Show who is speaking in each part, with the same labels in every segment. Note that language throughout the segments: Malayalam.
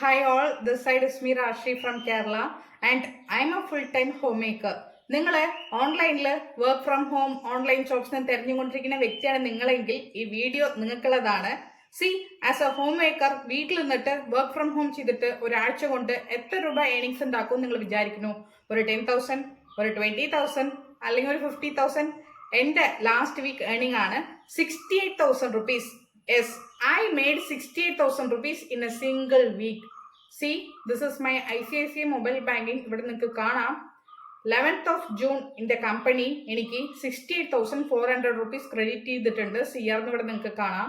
Speaker 1: Hi all, this side is me Rashi from Kerala and I'm a full-time homemaker. നിങ്ങൾ ഓൺലൈനിൽ വർക്ക് ഫ്രം ഹോം ഓൺലൈൻ ജോബ്സിനെ തിരഞ്ഞുകൊണ്ടിരിക്കുന്ന വ്യക്തിയാണ് നിങ്ങളെങ്കിൽ ഈ വീഡിയോ നിങ്ങൾക്കുള്ളതാണ്. ആസ് എ ഹോം മേക്കർ വീട്ടിൽ നിന്നിട്ട് വർക്ക് ഫ്രം ഹോം ചെയ്തിട്ട് ഒരാഴ്ച കൊണ്ട് എത്ര രൂപ ഏണിങ്സ് ഉണ്ടാക്കും നിങ്ങൾ വിചാരിക്കുന്നു? ഒരു 10,000, ഒരു 20,000 അല്ലെങ്കിൽ ഒരു 50,000? എൻ്റെ ലാസ്റ്റ് വീക്ക് ഏണിംഗ് ആണ് 68,000 rupees. Yes, I made 68,000 rupees in a single week. See, this is my ICICI mobile banking. ഇവിടെ നിങ്ങൾക്ക് കാണാം 11th of June in the company എനിക്ക് 68,400 rupees ക്രെഡിറ്റ് ചെയ്തിട്ടുണ്ട്. CR ഇവിടെ നിങ്ങൾക്ക് കാണാം.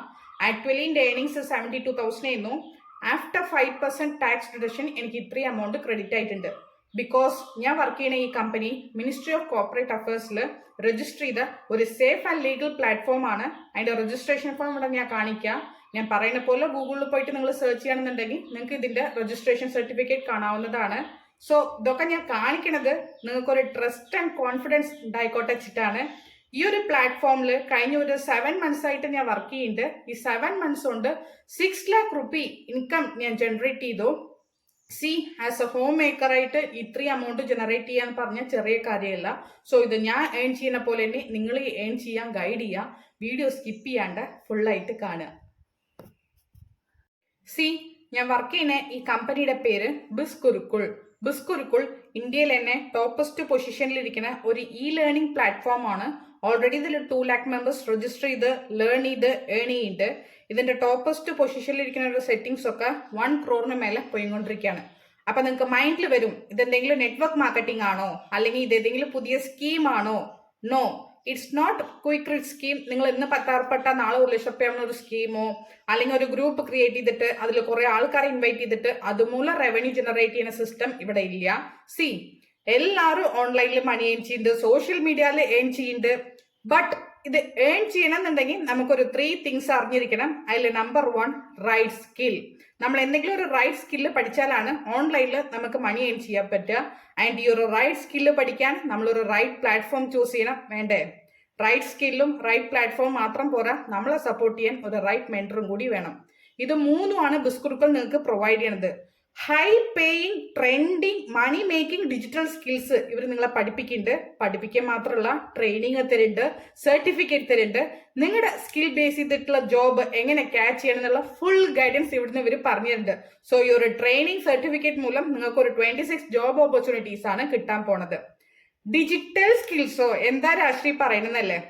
Speaker 1: ആക്ച്വലി എൻ്റെ ഏണിങ്സ് 72,000 ആയിരുന്നു. ആഫ്റ്റർ 5% ടാക്സ് ഡിഡക്ഷൻ എനിക്ക് ഇത്രയും എമൗണ്ട് ക്രെഡിറ്റ് ആയിട്ടുണ്ട്. ബിക്കോസ് ഞാൻ വർക്ക് ചെയ്യുന്ന ഈ കമ്പനി മിനിസ്ട്രി ഓഫ് കോർപ്പറേറ്റ് അഫയേഴ്സിൽ രജിസ്റ്റർ ചെയ്ത ഒരു സേഫ് ആൻഡ് ലീഗൽ പ്ലാറ്റ്ഫോം ആണ്. അതിന്റെ രജിസ്ട്രേഷൻ ഫോം ഇവിടെ ഞാൻ കാണിക്കാം. ഞാൻ പറയുന്ന പോലെ ഗൂഗിളിൽ പോയിട്ട് നിങ്ങൾ സെർച്ച് ചെയ്യണമെന്നുണ്ടെങ്കിൽ നിങ്ങൾക്ക് ഇതിന്റെ രജിസ്ട്രേഷൻ സർട്ടിഫിക്കറ്റ് കാണാവുന്നതാണ്. സോ ഇതൊക്കെ ഞാൻ കാണിക്കുന്നത് നിങ്ങൾക്കൊരു ട്രസ്റ്റ് ആൻഡ് കോൺഫിഡൻസ് ഉണ്ടായിക്കോട്ടെ വെച്ചിട്ടാണ്. ഈ ഒരു പ്ലാറ്റ്ഫോമിൽ കഴിഞ്ഞ ഒരു 7 months ആയിട്ട് ഞാൻ വർക്ക് ചെയ്യുന്നുണ്ട്. ഈ 7 months കൊണ്ട് 6 lakh rupee ഇൻകം ഞാൻ ജനറേറ്റ് ചെയ്തു. ആസ് എ ഹോം മേക്കർ ആയിട്ട് ഇത്രയും എമൗണ്ട് ജനറേറ്റ് ചെയ്യാൻ പറഞ്ഞ ചെറിയ കാര്യമല്ല. സോ ഇത് ഞാൻ ഏൺ ചെയ്യുന്ന പോലെ തന്നെ നിങ്ങൾ ഏൺ ചെയ്യാൻ ഗൈഡ് ചെയ്യുക. വീഡിയോ സ്കിപ്പ് ചെയ്യാണ്ട് ഫുള്ളായിട്ട് കാണുക. ഞാൻ വർക്ക് ചെയ്യുന്ന ഈ കമ്പനിയുടെ പേര് ബിസ്കുരുക്കുൾ. ബിസ്കുരുക്കുൾ ഇന്ത്യയിൽ തന്നെ ടോപ്പസ്റ്റ് പൊസിഷനിലിരിക്കുന്ന ഒരു ലേണിംഗ് പ്ലാറ്റ്ഫോം ആണ്. ഓൾറെഡി ഇതിൽ 2 lakh members രജിസ്റ്റർ ചെയ്ത് ലേൺ ചെയ്ത് ഏൺ ചെയ്യുന്നുണ്ട്. ഇതിന്റെ ടോപ്പസ്റ്റ് പൊസിഷനിലിരിക്കുന്ന ഒരു സെറ്റിംഗ്സ് ഒക്കെ 1 crore മേലെ പോയിക്കൊണ്ടിരിക്കുകയാണ്. അപ്പൊ നിങ്ങൾക്ക് മൈൻഡിൽ വരും, ഇതെന്തെങ്കിലും നെറ്റ്വർക്ക് മാർക്കറ്റിംഗ് ആണോ അല്ലെങ്കിൽ ഇതേതെങ്കിലും പുതിയ സ്കീം ആണോ? No, it's not quick rich scheme. നിങ്ങൾ ഇന്ന് 10,000 നാളെ 1,00,000 ഒരു സ്കീമോ അല്ലെങ്കിൽ ഒരു ഗ്രൂപ്പ് ക്രിയേറ്റ് ചെയ്തിട്ട് അതിൽ കുറെ ആൾക്കാരെ ഇൻവൈറ്റ് ചെയ്തിട്ട് അതുമൂലം റവന്യൂ ജനറേറ്റ് ചെയ്യുന്ന സിസ്റ്റം ഇവിടെ ഇല്ല. എല്ലാവരും ഓൺലൈനിൽ മണി ഏൺ ചെയ്യുന്നുണ്ട്, സോഷ്യൽ മീഡിയയിൽ ഏൺ ചെയ്യുന്നുണ്ട്. ബട്ട് ഇത് ഏൺ ചെയ്യണമെന്നുണ്ടെങ്കിൽ നമുക്കൊരു 3 things അറിഞ്ഞിരിക്കണം. അതിൽ നമ്പർ 1 റൈറ്റ് സ്കിൽ. നമ്മൾ എന്തെങ്കിലും ഒരു റൈറ്റ് സ്കില്ല് പഠിച്ചാലാണ് ഓൺലൈനിൽ നമുക്ക് മണി ഏൺ ചെയ്യാൻ പറ്റുക. ആൻഡ് ഈ ഒരു റൈറ്റ് സ്കില്ല് പഠിക്കാൻ നമ്മളൊരു റൈറ്റ് പ്ലാറ്റ്ഫോം ചൂസ് ചെയ്യണം. വേണ്ടേ? റൈറ്റ് സ്കില്ലും റൈറ്റ് പ്ലാറ്റ്ഫോം മാത്രം പോരാ, നമ്മളെ സപ്പോർട്ട് ചെയ്യാൻ ഒരു റൈറ്റ് മെന്ററും കൂടി വേണം. ഇത് 3 ബിസ്കുരുക്കൾ നിങ്ങൾക്ക് പ്രൊവൈഡ് ചെയ്യണത്. High paying trending money making digital skills ഇവർ നിങ്ങളെ പഠിപ്പിക്കുന്നുണ്ട്. പഠിപ്പിക്കാൻ മാത്രമല്ല ട്രെയിനിങ് തരുന്നുണ്ട്, സർട്ടിഫിക്കറ്റ് തരുന്നുണ്ട്. നിങ്ങളുടെ സ്കിൽ ബേസ് ചെയ്തിട്ടുള്ള ജോബ് എങ്ങനെ ക്യാച്ച് ചെയ്യണം എന്നുള്ള ഫുൾ ഗൈഡൻസ് ഇവിടുന്ന് ഇവർ പറഞ്ഞു തരുന്നുണ്ട്. സോ ഈ ഒരു ട്രെയിനിങ് സർട്ടിഫിക്കറ്റ് മൂലം നിങ്ങൾക്ക് ഒരു 26 ജോബ് ഓപ്പർച്യൂണിറ്റീസ് ആണ് കിട്ടാൻ പോണത്. ഡിജിറ്റൽ സ്കിൽസോ എന്താ രാഷ്ട്രീയ പറയുന്നല്ലേ?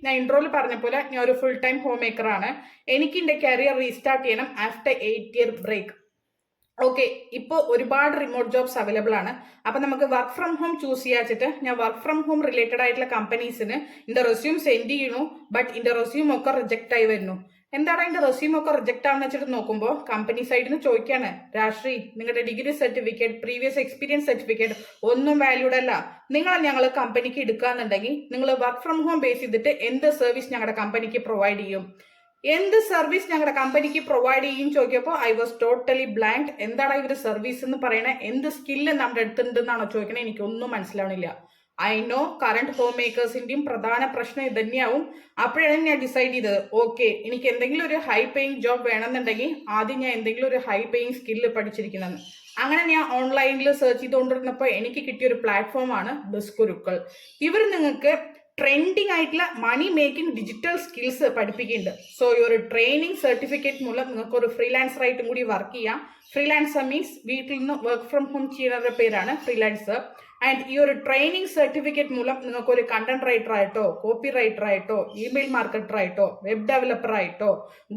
Speaker 1: ഞാൻ ഇൻട്രോയിൽ പറഞ്ഞ പോലെ ഞാൻ ഒരു ഫുൾ ടൈം ഹോം മേക്കർ ആണ്. എനിക്ക് എന്റെ കരിയർ റീസ്റ്റാർട്ട് ചെയ്യണം ആഫ്റ്റർ 8 year ബ്രേക്ക്. ഓക്കെ, ഇപ്പോൾ ഒരുപാട് റിമോട്ട് ജോബ്സ് അവൈലബിൾ ആണ്. അപ്പൊ നമുക്ക് വർക്ക് ഫ്രം ഹോം ചൂസ് ചെയ്യാച്ചിട്ട് ഞാൻ വർക്ക് ഫ്രം ഹോം റിലേറ്റഡ് ആയിട്ടുള്ള കമ്പനീസിന് എന്റെ റെസ്യൂം സെൻഡ് ചെയ്യണു. ബട്ട് എന്റെ റെസ്യൂം ഒക്കെ റിജക്ട് ആയി വരുന്നു. എന്താണ് അതിന്റെ റെസ്യൂം ഒക്കെ റിജക്ട് ആവുന്ന വെച്ചിട്ട് നോക്കുമ്പോൾ കമ്പനി സൈഡിൽ നിന്ന് ചോദിക്കാണ്, രാഷ്ട്രീ നിങ്ങളുടെ degree certificate previous experience certificate ഒന്നും വാല്യൂഡ് അല്ല. നിങ്ങളെ ഞങ്ങൾ കമ്പനിക്ക് എടുക്കാന്നുണ്ടെങ്കിൽ നിങ്ങൾ വർക്ക് ഫ്രം ഹോം ബേസ് ചെയ്തിട്ട് എന്ത് സർവീസ് ഞങ്ങളുടെ കമ്പനിക്ക് പ്രൊവൈഡ് ചെയ്യും, എന്ത് സർവീസ് ഞങ്ങളുടെ കമ്പനിക്ക് പ്രൊവൈഡ് ചെയ്യും ചോദിച്ചപ്പോൾ ഐ വാസ് ടോട്ടലി ബ്ലാങ്ക്. എന്താണ് ഇവര് സർവീസ് എന്ന് പറയണേ? എന്ത് സ്കില്ല് നമ്മുടെ അടുത്തുണ്ടെന്നാണോ ചോദിക്കണേ? എനിക്കൊന്നും മനസ്സിലാവണില്ല. ഐ നോ കറണ്ട് ഹോം മേക്കേഴ്സിന്റെയും പ്രധാന പ്രശ്നം ഇത് തന്നെയാവും. അപ്പോഴാണ് ഞാൻ ഡിസൈഡ് ചെയ്തത്, ഓക്കെ എനിക്ക് എന്തെങ്കിലും ഒരു ഹൈ പേയിങ് ജോബ് വേണമെന്നുണ്ടെങ്കിൽ ആദ്യം ഞാൻ എന്തെങ്കിലും ഒരു ഹൈ പേയിങ് സ്കില്ല് പഠിച്ചിരിക്കുന്നത്. അങ്ങനെ ഞാൻ ഓൺലൈനിൽ സെർച്ച് ചെയ്തുകൊണ്ടിരുന്നപ്പോൾ എനിക്ക് കിട്ടിയ ഒരു പ്ലാറ്റ്ഫോമാണ് ബിസ്കുരുക്കൾ. ഇവർ നിങ്ങൾക്ക് ട്രെൻഡിങ് ആയിട്ടുള്ള മണി മേക്കിംഗ് ഡിജിറ്റൽ സ്കിൽസ് പഠിപ്പിക്കുന്നുണ്ട്. സോ ഈ ഒരു ട്രെയിനിങ് സർട്ടിഫിക്കറ്റ് മൂലം നിങ്ങൾക്ക് ഒരു ഫ്രീലാൻസർ ആയിട്ടും കൂടി വർക്ക് ചെയ്യാം. ഫ്രീലാൻസർ മീൻസ് വീട്ടിൽ നിന്ന് വർക്ക് ഫ്രം ഹോം ചെയ്യുന്നവരുടെ പേരാണ് ഫ്രീലാൻസർ. ആൻഡ് ഈ ഒരു ട്രെയിനിങ് സർട്ടിഫിക്കറ്റ് മൂലം നിങ്ങൾക്ക് ഒരു കണ്ടന്റ് റൈറ്റർ ആയിട്ടോ കോപ്പി റൈറ്റർ ആയിട്ടോ ഇമെയിൽ മാർക്കറ്റർ ആയിട്ടോ വെബ് ഡെവലപ്പർ ആയിട്ടോ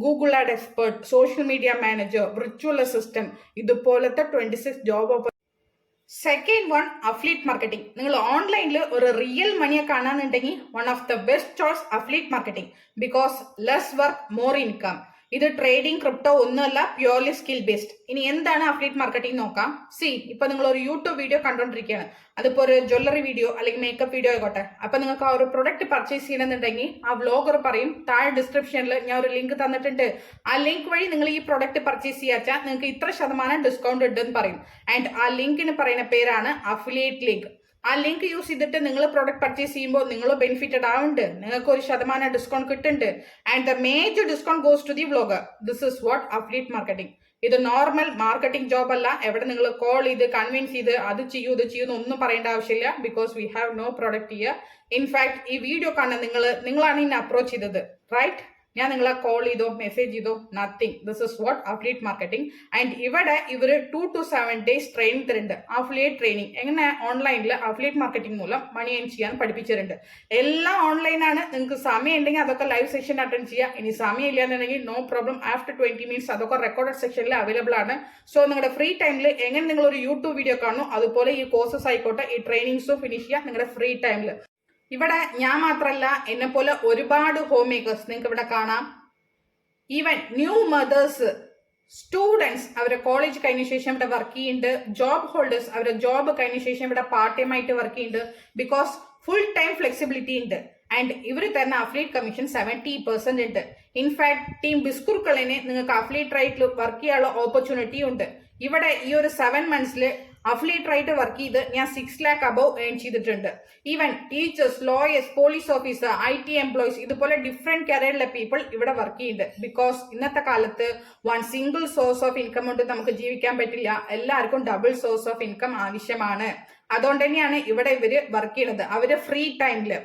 Speaker 1: Google add expert social media manager virtual assistant ഇതുപോലത്തെ 26 ജോബ്. Second 1 affiliate marketing. നിങ്ങൾ ഓൺലൈനിൽ ഒരു റിയൽ മണിയെ കാണാന്നുണ്ടെങ്കിൽ one of the best choice affiliate marketing. Because less work more income. ഇത് ട്രേഡിംഗ് ക്രിപ്റ്റോ ഒന്നുമല്ല, പ്യൂർലി സ്കിൽ ബേസ്ഡ്. ഇനി എന്താണ് അഫ്ലിയേറ്റ് മാർക്കറ്റിംഗ് നോക്കാം. ഇപ്പൊ നിങ്ങൾ ഒരു യൂട്യൂബ് വീഡിയോ കണ്ടോണ്ടിരിക്കുകയാണ്. അതിപ്പോ ഒരു ജ്വല്ലറി വീഡിയോ അല്ലെങ്കിൽ മേക്കപ്പ് വീഡിയോ ആയിക്കോട്ടെ. അപ്പൊ നിങ്ങൾക്ക് ആ ഒരു പ്രൊഡക്റ്റ് പർച്ചേസ് ചെയ്യണമെന്നുണ്ടെങ്കിൽ ആ വ്ലോഗർ പറയും താഴെ ഡിസ്ക്രിപ്ഷനിൽ ഞാൻ ഒരു ലിങ്ക് തന്നിട്ടുണ്ട്, ആ ലിങ്ക് വഴി നിങ്ങൾ ഈ പ്രൊഡക്റ്റ് പർച്ചേസ് ചെയ്യാച്ചാൽ നിങ്ങൾക്ക് ഇത്ര % ഡിസ്കൗണ്ട് ഉണ്ടെന്ന് പറയും. ആൻഡ് ആ ലിങ്കിന് പറയുന്ന പേരാണ് അഫിലിയേറ്റ് ലിങ്ക്. ആ ലിങ്ക് യൂസ് ചെയ്തിട്ട് നിങ്ങൾ പ്രോഡക്റ്റ് പർച്ചേസ് ചെയ്യുമ്പോൾ നിങ്ങൾ ബെനിഫിറ്റഡ് ആവുന്നുണ്ട്, നിങ്ങൾക്ക് ഒരു % ഡിസ്കൗണ്ട് കിട്ടുന്നുണ്ട്. And the major discount goes to the vlogger. This is what affiliate marketing. ഇത് നോർമൽ മാർക്കറ്റിംഗ് ജോബ് അല്ല. എവിടെ നിങ്ങൾ കോൾ ചെയ്ത് കൺവിൻസ് ചെയ്ത് അത് ചെയ്യൂ ഇത് ചെയ്യൂന്ന് ഒന്നും പറയേണ്ട ആവശ്യമില്ല. Because we have no product here. In fact ഈ വീഡിയോ കാണുന്ന നിങ്ങളാണ് ഇന്നെ അപ്രോച്ച് ചെയ്തത്, റൈറ്റ്? ഞാൻ നിങ്ങളെ കോൾ ചെയ്തോ മെസ്സേജ് ചെയ്തോ nothing. This is what affiliate marketing. And ഇവിടെ ഇവർ 2 to 7 days ട്രെയിനിങ് തരുന്നുണ്ട്. അഫിലിയേറ്റ് ട്രെയിനിങ് എങ്ങനെ ഓൺലൈനിൽ അഫിലിയേറ്റ് മാർക്കറ്റിംഗ് മൂലം മണി ഏൺ ചെയ്യാൻ പഠിപ്പിച്ചിട്ടുണ്ട്. എല്ലാം ഓൺലൈനാണ്. നിങ്ങൾക്ക് സമയം ഉണ്ടെങ്കിൽ അതൊക്കെ ലൈവ് സെഷൻ അറ്റൻഡ് ചെയ്യാം. ഇനി സമയം ഇല്ലാന്നുണ്ടെങ്കിൽ നോ പ്രോബ്ലം. ആഫ്റ്റർ 20 minutes അതൊക്കെ റെക്കോർഡഡ് സെക്ഷനിൽ അവൈലബിൾ ആണ്. സോ നിങ്ങളുടെ ഫ്രീ ടൈമിൽ എങ്ങനെ നിങ്ങൾ ഒരു യൂട്യൂബ് വീഡിയോ കാണുന്നു അതുപോലെ ഈ കോഴ്സസ് ആയിക്കോട്ടെ ഈ ട്രെയിനിങ്സും ഫിനിഷ് ചെയ്യാം നിങ്ങളുടെ ഫ്രീ ടൈമിൽ. ഇവിടെ ഞാൻ മാത്രമല്ല, എന്നെ പോലെ ഒരുപാട് ഹോം മേക്കേഴ്സ് നിങ്ങൾക്ക് ഇവിടെ കാണാം. ഈവൻ ന്യൂ മദേഴ്സ്, സ്റ്റുഡൻസ് അവരെ കോളേജ് കഴിഞ്ഞ ശേഷം ഇവിടെ വർക്ക് ചെയ്യുന്നുണ്ട്. ജോബ് ഹോൾഡേഴ്സ് അവരെ ജോബ് കഴിഞ്ഞ ശേഷം ഇവിടെ പാർട്ട് ടൈം ആയിട്ട് വർക്ക് ചെയ്യുന്നുണ്ട്. ബിക്കോസ് ഫുൾ ടൈം ഫ്ലെക്സിബിലിറ്റി ഉണ്ട്. ആൻഡ് ഇവർ തരുന്ന അഫിലിയേറ്റ് കമ്മീഷൻ 70% ഉണ്ട്. ഇൻഫാക്ട് ടീം ബിസ്കുറുക്കളിന് നിങ്ങൾക്ക് അഫിലിയേറ്റ് റൈറ്റിൽ വർക്ക് ചെയ്യാനുള്ള ഓപ്പർച്യൂണിറ്റി ഉണ്ട്. ഇവിടെ ഈ ഒരു 7 months അഫിലിയേറ്റ് ആയിട്ട് വർക്ക് ചെയ്ത് ഞാൻ 6 lakh above ഏൺ ചെയ്തിട്ടുണ്ട്. Even teachers, lawyers, police officer, IT employees ഇതുപോലെ ഡിഫറെന്റ് കരിയറിലെ പീപ്പിൾ ഇവിടെ വർക്ക് ചെയ്യുന്നുണ്ട്. ബിക്കോസ് ഇന്നത്തെ കാലത്ത് one single source of income കൊണ്ട് നമുക്ക് ജീവിക്കാൻ പറ്റില്ല. എല്ലാവർക്കും ഡബിൾ സോഴ്സ് ഓഫ് ഇൻകം ആവശ്യമാണ്. അതുകൊണ്ട് തന്നെയാണ് ഇവിടെ ഇവര് വർക്ക് ചെയ്യുന്നത് അവര് ഫ്രീ ടൈമില്.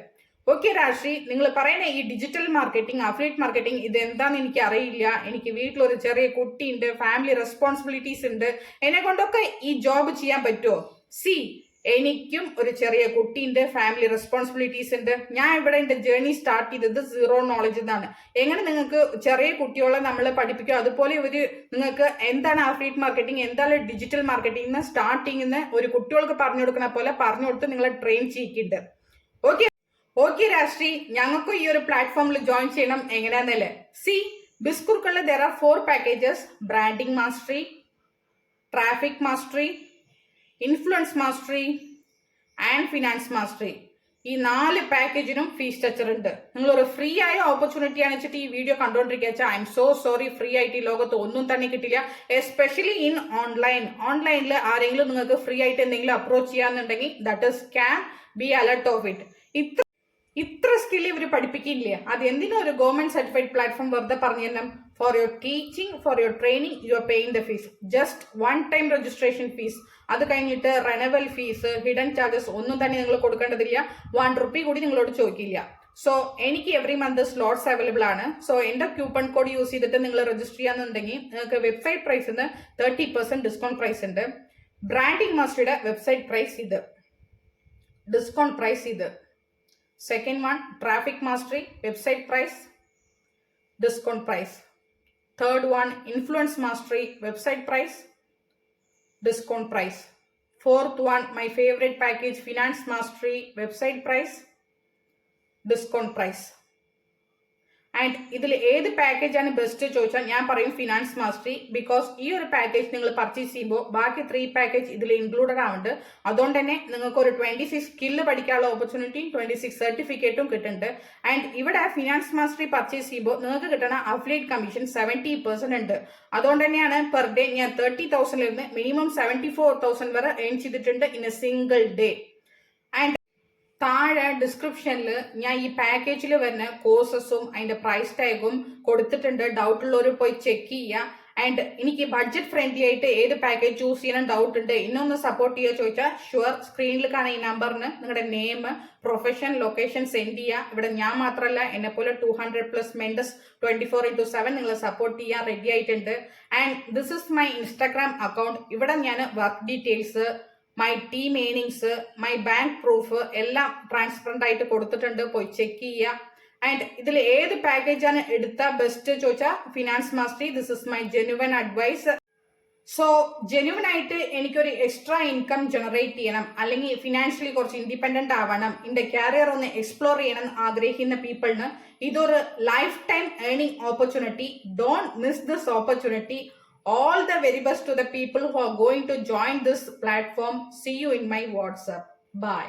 Speaker 1: ഓക്കെ രാഷ്ട്രീ, നിങ്ങൾ പറയുന്ന ഈ ഡിജിറ്റൽ മാർക്കറ്റിംഗ്, അഫിലിയേറ്റ് മാർക്കറ്റിംഗ് ഇത് എന്താണെന്ന് എനിക്ക് അറിയില്ല. എനിക്ക് വീട്ടിലൊരു ചെറിയ കുട്ടിയുണ്ട്, ഫാമിലി റെസ്പോൺസിബിലിറ്റീസ് ഉണ്ട്, എന്നെ കൊണ്ടൊക്കെ ഈ ജോബ് ചെയ്യാൻ പറ്റുമോ? എനിക്കും ഒരു ചെറിയ കുട്ടിയുണ്ട്, ഫാമിലി റെസ്പോൺസിബിലിറ്റീസ് ഉണ്ട്. ഞാൻ ഇവിടെ എന്റെ ജേർണി സ്റ്റാർട്ട് ചെയ്തത് 0 knowledge എന്നാണ്. എങ്ങനെ നിങ്ങൾക്ക് ചെറിയ കുട്ടികളെ നമ്മൾ പഠിപ്പിക്കും അതുപോലെ ഇവര് നിങ്ങൾക്ക് എന്താണ് അഫിലിയേറ്റ് മാർക്കറ്റിംഗ്, എന്താണ് ഡിജിറ്റൽ മാർക്കറ്റിംഗ് സ്റ്റാർട്ടിങ്ങിന്ന് ഒരു കുട്ടികൾക്ക് പറഞ്ഞു കൊടുക്കുന്ന പോലെ പറഞ്ഞു കൊടുത്ത് നിങ്ങളെ ട്രെയിൻ ചെയ്യിക്കുന്നുണ്ട്. ഓക്കെ രാഷ്ട്രീ, ഞങ്ങൾക്കും ഈ ഒരു പ്ലാറ്റ്ഫോമിൽ ജോയിൻ ചെയ്യണം. എങ്ങനെയാന്നല്ലേ? ബിസ്കുറുക്കളിൽ there are 4 packages: branding mastery, traffic mastery, influence mastery and finance mastery. ഈ 4 പാക്കേജിനും ഫീ സ്ട്രക്ചർ ഉണ്ട്. നിങ്ങളൊരു ഫ്രീ ആയ ഓപ്പർച്യൂണിറ്റി ആണ് വെച്ചിട്ട് ഈ വീഡിയോ കണ്ടുകൊണ്ടിരിക്കുക. I'm so sorry, free ആയിട്ട് ഈ ലോകത്ത് ഒന്നും തന്നെ കിട്ടില്ല. എസ്പെഷ്യലി ഇൻ ഓൺലൈനിൽ ആരെങ്കിലും നിങ്ങൾക്ക് ഫ്രീ ആയിട്ട് എന്തെങ്കിലും അപ്രോച്ച് ചെയ്യാന്നുണ്ടെങ്കിൽ that is scam. Be alert of it. ഇത്ര സ്കില്ല് ഇവർ പഠിപ്പിക്കില്ലേ? അത് എന്തിനാ ഒരു ഗവൺമെന്റ് സർട്ടിഫൈഡ് പ്ലാറ്റ്ഫോം വെറുതെ പറഞ്ഞു തന്നെ? For your teaching, for your training you are paying the fees. Just 1 time registration fees. അത് കഴിഞ്ഞിട്ട് റെനവൽ ഫീസ്, ഹിഡൻ ചാർജസ് ഒന്നും തന്നെ നിങ്ങൾ കൊടുക്കേണ്ടതില്ല. 1 rupee കൂടി നിങ്ങളോട് ചോദിക്കില്ല. സോ എനിക്ക് എവറി മന്ത് സ്ലോട്ട്സ് അവൈലബിൾ ആണ്. സോ എന്റെ കൂപ്പൺ കോഡ് യൂസ് ചെയ്തിട്ട് നിങ്ങൾ രജിസ്റ്റർ ചെയ്യാന്നുണ്ടെങ്കിൽ നിങ്ങൾക്ക് വെബ്സൈറ്റ് പ്രൈസിന് 30% ഡിസ്കൗണ്ട് പ്രൈസ് ഉണ്ട്. ബ്രാൻഡിംഗ് മാസ്റ്ററുടെ വെബ്സൈറ്റ് പ്രൈസ് ഇത്, ഡിസ്കൗണ്ട് പ്രൈസ് ഇത്. Second one, traffic mastery, website price, discount price. Third one, influence mastery, website price, discount price. Fourth one, my favorite package, finance mastery, website price, discount price. And ഇതിൽ ഏത് പാക്കേജാണ് ബെസ്റ്റ് ചോദിച്ചാൽ ഞാൻ പറയും ഫിനാൻസ് മാസ്റ്ററി. ബിക്കോസ് ഈ ഒരു പാക്കേജ് നിങ്ങൾ പർച്ചേസ് ചെയ്യുമ്പോൾ ബാക്കി 3 പാക്കേജ് ഇതിൽ ഇൻക്ലൂഡഡ് ആവുന്നുണ്ട്. അതുകൊണ്ട് തന്നെ നിങ്ങൾക്ക് ഒരു 26 സ്കില്ല് പഠിക്കാനുള്ള ഓപ്പർച്യൂണിറ്റിയും 26 സർട്ടിഫിക്കറ്റും കിട്ടുന്നുണ്ട്. ആൻഡ് ഇവിടെ ഫിനാൻസ് മാസ്റ്ററി പർച്ചേസ് ചെയ്യുമ്പോൾ നിങ്ങൾക്ക് കിട്ടുന്ന അഫിലിയേറ്റ് കമ്മീഷൻ 70% ഉണ്ട്. അതുകൊണ്ട് തന്നെയാണ് പെർ ഡേ ഞാൻ 30,000 നിന്ന് മിനിമം 74,000 വരെ ഏൺ ചെയ്തിട്ടുണ്ട് in A single day. And താഴെ ഡിസ്ക്രിപ്ഷനിൽ ഞാൻ ഈ പാക്കേജിൽ വരുന്ന കോഴ്സസും അതിന്റെ പ്രൈസ് ടാഗും കൊടുത്തിട്ടുണ്ട്. ഡൗട്ട് ഉള്ളവർ പോയി ചെക്ക് ചെയ്യുക. ആൻഡ് എനിക്ക് ബഡ്ജറ്റ് ഫ്രണ്ട്ലി ആയിട്ട് ഏത് പാക്കേജ് ചൂസ് ചെയ്യണം ഡൗട്ട് ഉണ്ട്, ഇന്നൊന്ന് സപ്പോർട്ട് ചെയ്യുക ചോദിച്ചാൽ ഷുവർ സ്ക്രീനിൽ കാണുന്ന ഈ നമ്പറിന് നിങ്ങളുടെ നെയിം, പ്രൊഫഷൻ, ലൊക്കേഷൻ സെൻഡ് ചെയ്യുക. ഇവിടെ ഞാൻ മാത്രമല്ല എന്നെ പോലെ 200+ മെമ്പേഴ്സ് 24/7 നിങ്ങൾ സപ്പോർട്ട് ചെയ്യാൻ റെഡി ആയിട്ടുണ്ട്. And this is my Instagram account. ഇവിടെ ഞാൻ work details, my team earnings, my bank proof എല്ലാം ട്രാൻസ്പെറന്റ് ആയിട്ട് കൊടുത്തിട്ടുണ്ട്. പോയി ചെക്ക് ചെയ്യുക. ആൻഡ് ഇതിൽ ഏത് പാക്കേജാണ് എടുത്ത ബെസ്റ്റ് ചോദിച്ചാൽ finance mastery. This is my genuine advice. So genuine ആയിട്ട് എനിക്കൊരു എക്സ്ട്രാ ഇൻകം ജനറേറ്റ് ചെയ്യണം, അല്ലെങ്കിൽ ഫിനാൻഷ്യലി കുറച്ച് ഇൻഡിപെൻഡന്റ് ആവണം, എന്റെ കരിയർ ഒന്ന് എക്സ്പ്ലോർ ചെയ്യണം ആഗ്രഹിക്കുന്ന പീപ്പിളിന് ഇതൊരു life time earning opportunity. Don't miss this opportunity. All the very best to the people who are going to join this platform. See you in my WhatsApp. Bye.